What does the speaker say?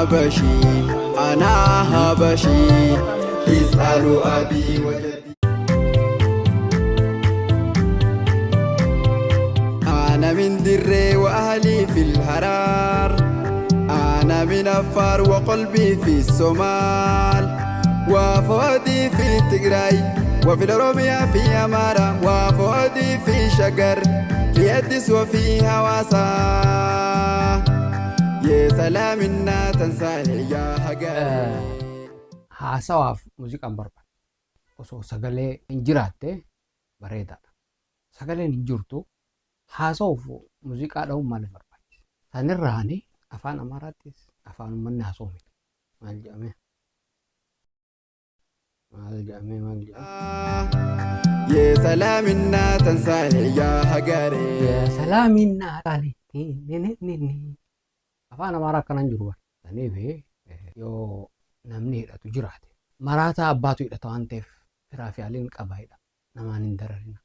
حبشي أنا حبشي اسألوا أبي وجدي أنا من دري وأهلي في الهرار أنا من أفار وقلبي في الصومال وفؤادي في تجراي وفي الأوروبيا في أمارة وفؤادي في شجر في أديس وفي هواسا يا سلام النا تنسى يا حجر haasawaaf muuziqaan barbaada. Osoo sagalee hin jiraatte bareedaadha. Sagaleen hin jirtu haasawuuf muuziqaa dha'uun maaliif barbaachisa? Sanirraani afaan Amaaraattis afaan uummanni haasa'u miti. Maal jedhamee? يا سلام النا تنسى يا حجر Salaamin naataale afaan Amaaraa akkanaan jiru bara. Saniif yoo namni hidhatu jiraate maraataa abbaatu hidhata waan ta'eef firaa fi aliin qabaa hidha namaan hin dararina.